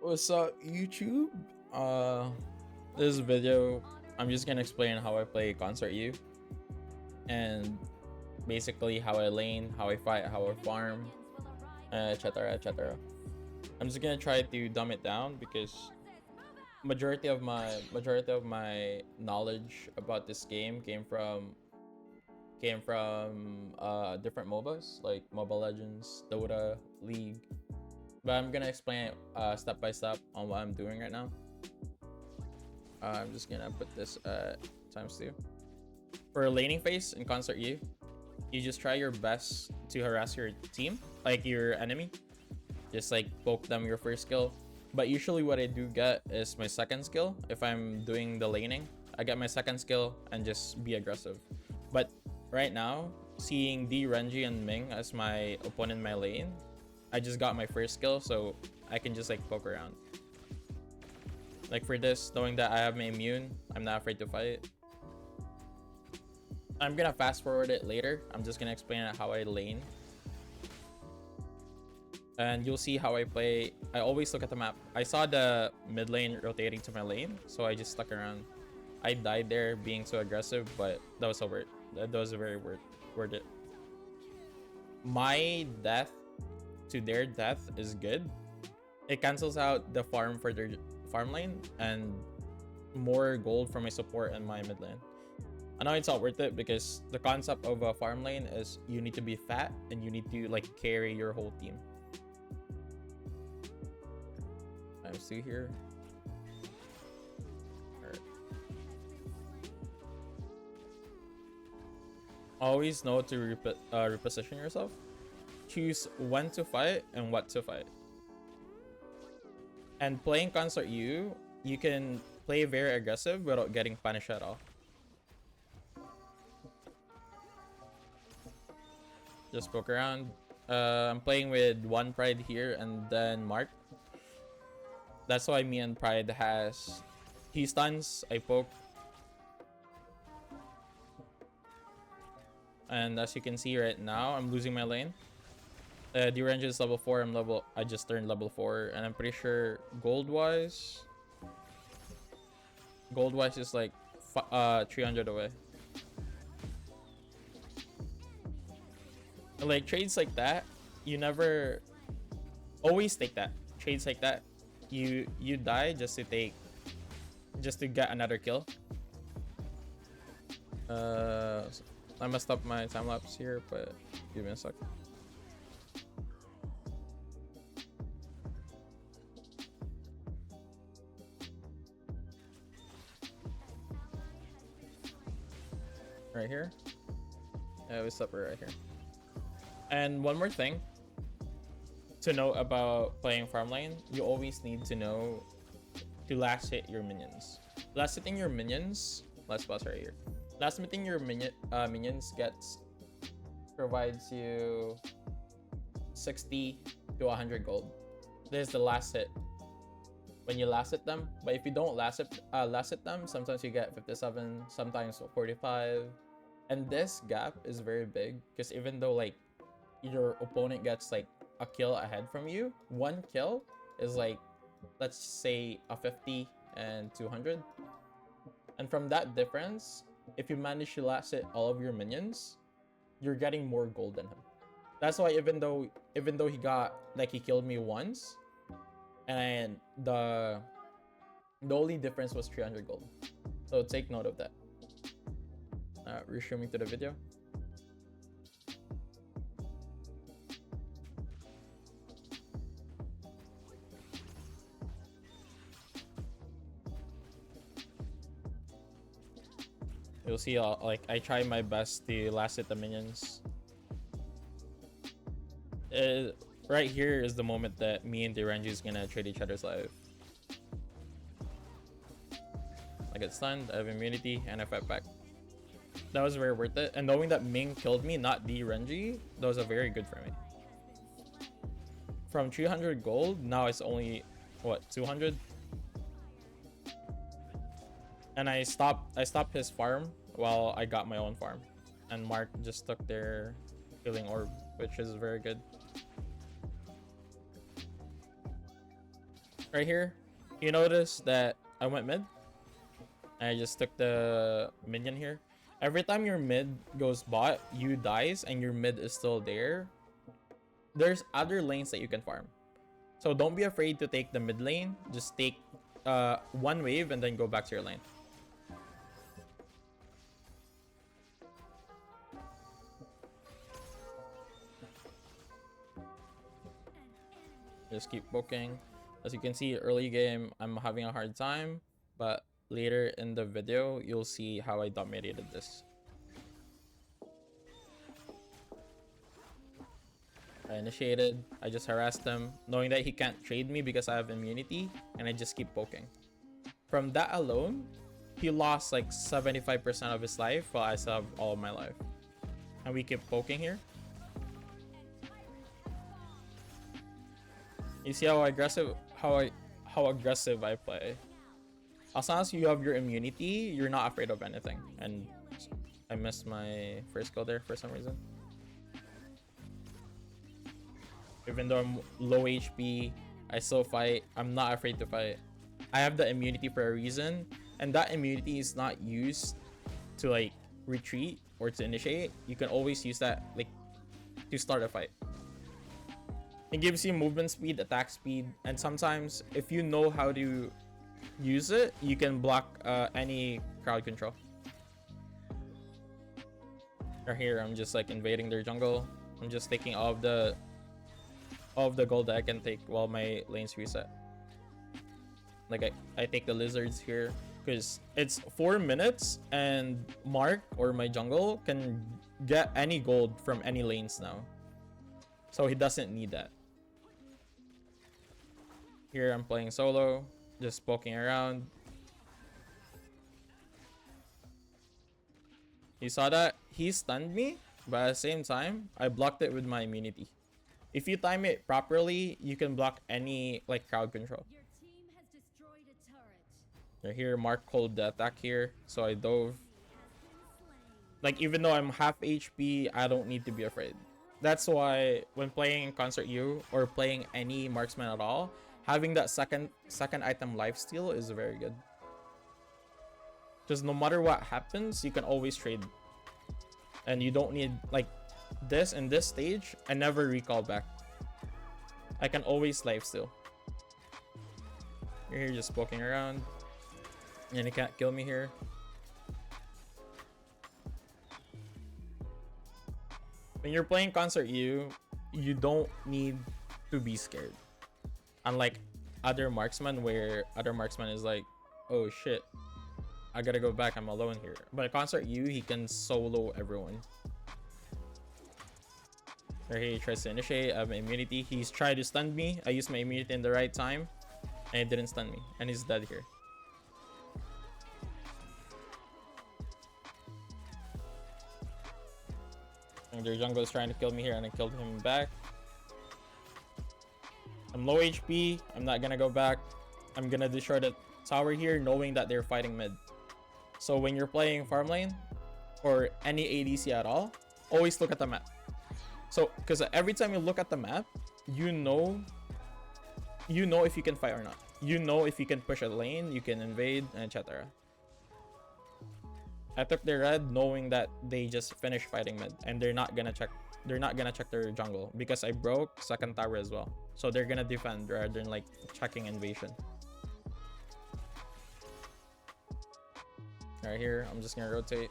What's up, YouTube? This video, I'm just gonna explain how I play Consort U and basically how I lane, how I fight, how I farm, etc. etc. I'm just gonna try to dumb it down because majority of my knowledge about this game came from different MOBAs like Mobile Legends, Dota, League. But I'm gonna explain it step by step on what I'm doing right now. I'm just gonna put this at ×2. For laning phase in Consort U, you just try your best to harass your team, like your enemy. Just like poke them your first skill. But usually what I do get is my second skill. If I'm doing the laning, I get my second skill and just be aggressive. But right now, seeing D, Renji, and Ming as my opponent in my lane, I just got my first skill, so I can just like poke around. Like for this, knowing that I have my immune, I'm not afraid to fight. I'm gonna fast forward it later. I'm just gonna explain how I lane. And you'll see how I play. I always look at the map. I saw the mid lane rotating to my lane, so I just stuck around. I died there being so aggressive, but that was so worth. That was very worth it. My death to their death is good. It cancels out the farm for their farm lane and more gold for my support and my mid lane. I know it's not worth it because the concept of a farm lane is you need to be fat and you need to like carry your whole team. ×2 here. Alright. Always know to reposition yourself. Choose when to fight and what to fight. And playing Consort U, you can play very aggressive without getting punished at all. Just poke around. I'm playing with one Pride here and then Mark. That's why me and Pride has... He stuns, I poke. And as you can see right now, I'm losing my lane. The range is level 4, I just turned level 4, and I'm pretty sure gold-wise is like 300 away. Like trades like that, you never always take that. Trades like that, you die just to get another kill. I messed up my time lapse here, but give me a sec. Right here. We stop right here. And one more thing to know about playing farm lane, you always need to know to last hit your minions. Last hitting your minions, let's pause right here. Last hitting your minions provides you 60 to 100 gold. This is the last hit when you last hit them. But if you don't last hit them, sometimes you get 57, sometimes 45. And this gap is very big because even though like your opponent gets like a kill ahead from you, one kill is like, let's say a 50 and 200. And from that difference, if you manage to last hit all of your minions, you're getting more gold than him. That's why even though he got like he killed me once, and the only difference was 300 gold. So take note of that. Resuming to the video. You'll see, like I try my best to last hit the minions. Right here is the moment that me and Renji is gonna trade each other's life. I get stunned, I have immunity, and I fight back. That was very worth it. And knowing that Ming killed me, not Renji, that was very good for me. From 300 gold, now it's only, what, 200? And I stopped his farm while I got my own farm. And Mark just took their healing orb, which is very good. Right here, you notice that I went mid. And I just took the minion here. Every time your mid goes bot, you dies and your mid is still there. There's other lanes that you can farm. So don't be afraid to take the mid lane. Just take one wave and then go back to your lane. Just keep poking. As you can see, early game, I'm having a hard time. But later in the video, you'll see how I dominated this. I initiated, I just harassed him, knowing that he can't trade me because I have immunity, and I just keep poking. From that alone, he lost like 75% of his life while I still have all of my life. And we keep poking here. You see how aggressive I play. As long as you have your immunity, you're not afraid of anything. And I missed my first kill there for some reason. Even though I'm low HP, I still fight. I'm not afraid to fight. I have the immunity for a reason, and that immunity is not used to like retreat or to initiate. You can always use that like to start a fight. It gives you movement speed, attack speed, and sometimes if you know how to use it, you can block any crowd control. Right here, I'm just like invading their jungle. I'm just taking all of the gold that I can take while my lanes reset. Like I take the lizards here because it's 4 minutes and Mark or my jungle can get any gold from any lanes now. So he doesn't need that. Here I'm playing solo, just poking around. You saw that? He stunned me, but at the same time, I blocked it with my immunity. If you time it properly, you can block any like crowd control. Your team has destroyed a turret. Right here, Mark called the attack here, so I dove. Like even though I'm half HP, I don't need to be afraid. That's why when playing Consort U or playing any marksman at all, having that second item lifesteal is very good. Because no matter what happens, you can always trade. And you don't need like this in this stage, I never recall back. I can always lifesteal. You're here just poking around. And you can't kill me here. When you're playing Consort U, you don't need to be scared. Unlike other marksmen where other marksman is like, oh shit, I gotta go back, I'm alone here. But Consort U, he can solo everyone. Right here, he tries to initiate. I have immunity. He's tried to stun me. I used my immunity in the right time, and it didn't stun me. And he's dead here. And their jungle is trying to kill me here, and I killed him back. I'm low HP. I'm not gonna go back. I'm gonna destroy the tower here, knowing that they're fighting mid. So when you're playing farm lane, or any ADC at all, always look at the map. So, because every time you look at the map, you know if you can fight or not. You know if you can push a lane, you can invade, and etc. I took the red knowing that they just finished fighting mid, and they're not gonna check their jungle because I broke second tower as well. So they're gonna defend rather than like checking invasion. Right here, I'm just gonna rotate.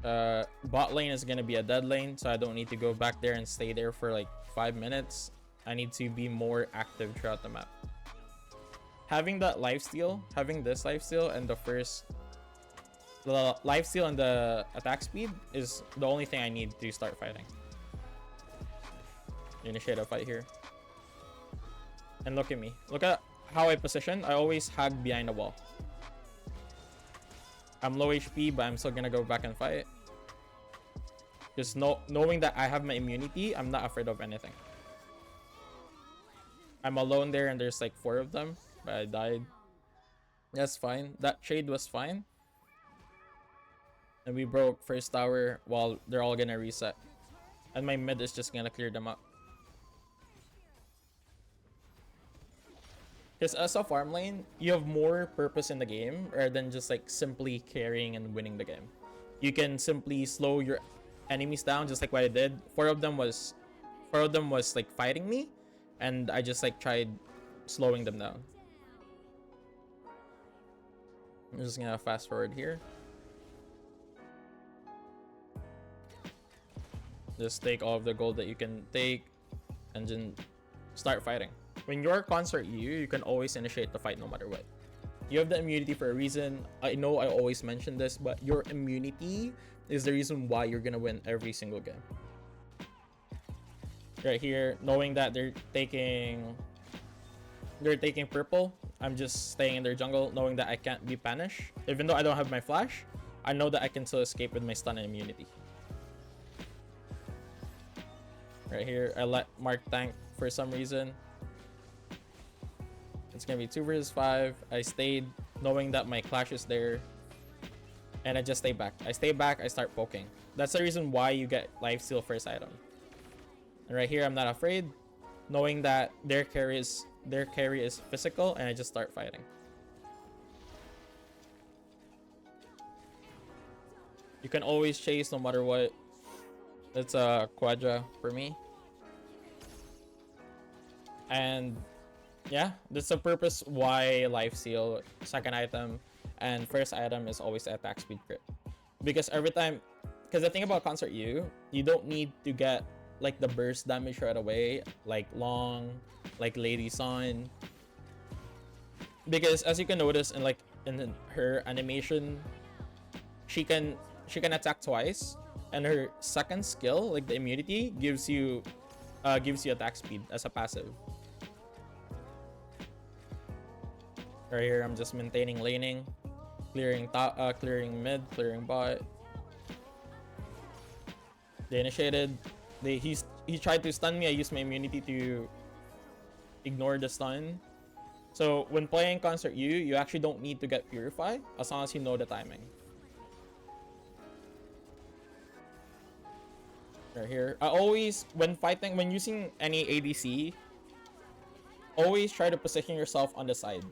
Bot lane is gonna be a dead lane, so I don't need to go back there and stay there for like 5 minutes. I need to be more active throughout the map. Having that lifesteal, having this lifesteal and the lifesteal and the attack speed is the only thing I need to start fighting. Initiate a fight here. And look at me. Look at how I position. I always hug behind the wall. I'm low HP, but I'm still gonna go back and fight. Just knowing that I have my immunity, I'm not afraid of anything. I'm alone there and there's like 4 of them, but I died. That's fine. That trade was fine. And we broke first tower while they're all gonna reset. And my mid is just gonna clear them up. Because as a farm lane, you have more purpose in the game rather than just like simply carrying and winning the game. You can simply slow your enemies down, just like what I did. Four of them was like fighting me, and I just like tried slowing them down. I'm just gonna fast forward here. Just take all of the gold that you can take, and then start fighting. When you're Consort you can always initiate the fight no matter what. You have the immunity for a reason. I know I always mention this, but your immunity is the reason why you're gonna win every single game. Right here, knowing that they're taking purple, I'm just staying in their jungle, knowing that I can't be punished. Even though I don't have my flash, I know that I can still escape with my stun and immunity. Right here, I let Mark tank for some reason. It's gonna be 2 versus 5. I stayed knowing that my clash is there, and I just stay back. I stay back, I start poking. That's the reason why you get lifesteal first item. And right here, I'm not afraid, knowing that their carry is physical, and I just start fighting. You can always chase no matter what. It's a quadra for me. And yeah, that's the purpose why lifesteal, second item, and first item is always attack speed crit. Because every time, because the thing about Consort you don't need to get like the burst damage right away, like Long, like Lady Sun. Because as you can notice in her animation, she can attack twice, and her second skill, like the immunity, gives you attack speed as a passive. Right here, I'm just maintaining laning, clearing top, clearing mid, clearing bot. They initiated. He tried to stun me. I used my immunity to ignore the stun. So when playing Consort you actually don't need to get Purify as long as you know the timing. Right here, I always, when using any ADC, always try to position yourself on the side.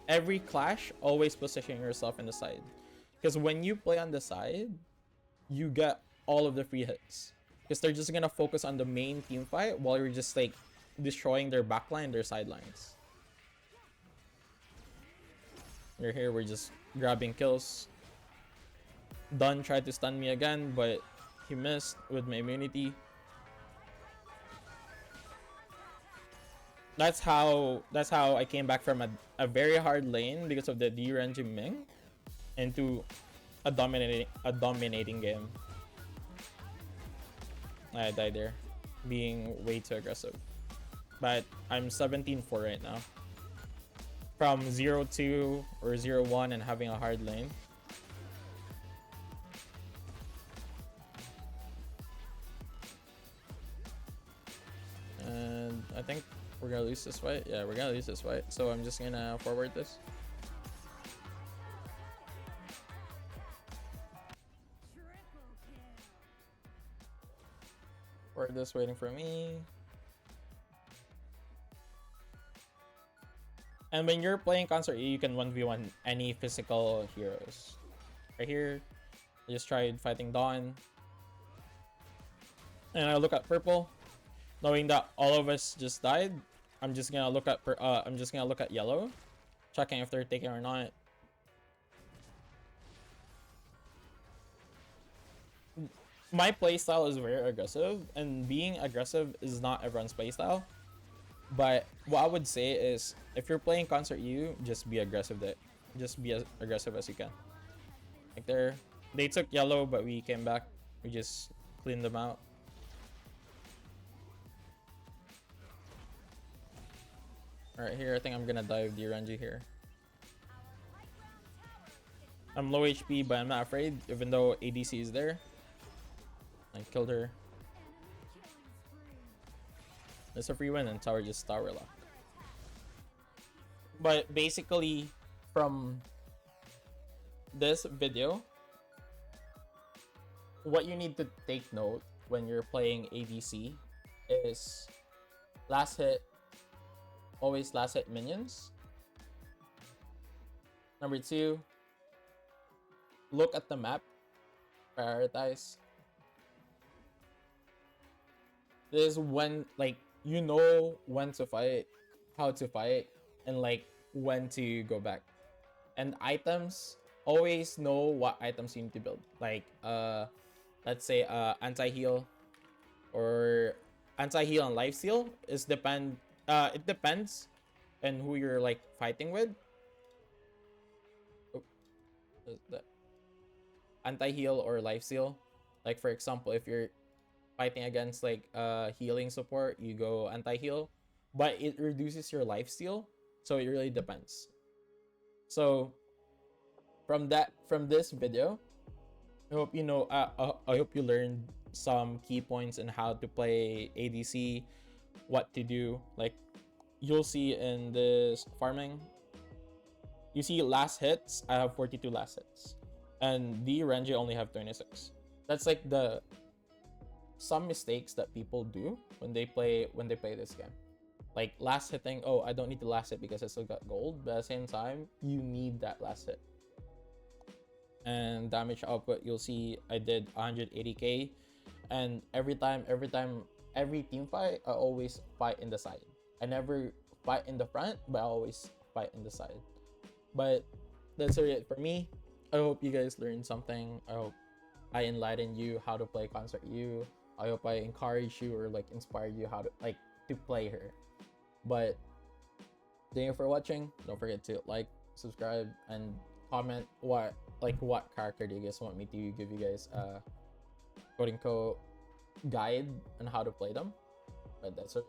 Every clash, always position yourself in the side, because when you play on the side, you get all of the free hits, because they're just gonna focus on the main team fight while you're just like destroying their backline, their sidelines. You're here, we're just grabbing kills. Dunn tried to stun me again, but he missed with my immunity. That's how I came back from a very hard lane because of the D-Range Ming into a dominating game. I died there, being way too aggressive. But I'm 17-4 right now. From 0-2 or 0-1 and having a hard lane. And I think we're gonna lose this fight. Yeah, we're gonna lose this fight. So I'm just gonna forward this. Forward this, waiting for me. And when you're playing Consort you can 1v1 any physical heroes. Right here, I just tried fighting Dawn. And I look at purple, knowing that all of us just died. I'm just gonna look at yellow, checking if they're taking or not. My playstyle is very aggressive, and being aggressive is not everyone's playstyle. But what I would say is, if you're playing Consort you, just be aggressive. Just be as aggressive as you can. Like they took yellow, but we came back. We just cleaned them out. Alright, here I think I'm gonna dive the Renji here. I'm low HP, but I'm not afraid, even though ADC is there. I killed her. It's a free win, and tower just tower lock. But basically, from this video, what you need to take note when you're playing ADC is last hit, always last hit minions. Number 2, look at the map, prioritize. This is when, like, you know when to fight, how to fight, and like when to go back. And items, always know what items you need to build. Like let's say anti-heal or anti-heal and life steal is it depends on who you're like fighting with. Oh, that anti-heal or life steal. Like for example, if you're fighting against like healing support, you go anti-heal, but it reduces your life steal, so it really depends. So from this video, I hope you know I hope you learned some key points in how to play ADC, what to do. Like you'll see in this farming, you see last hits, I have 42 last hits, and the Renji only have 26. That's like some mistakes that people do when they play this game. Like last hitting, oh, I don't need the last hit because I still got gold, but at the same time, you need that last hit. And damage output, you'll see I did 180k, and every team fight, I always fight in the side. I never fight in the front, but I always fight in the side. But that's really it for me. I hope you guys learned something. I hope I enlightened you how to play Consort U. I hope I encourage you or like inspire you how to play her. But thank you for watching. Don't forget to like, subscribe, and comment what character do you guys want me to give you guys quote unquote guide on how to play them. But that's it.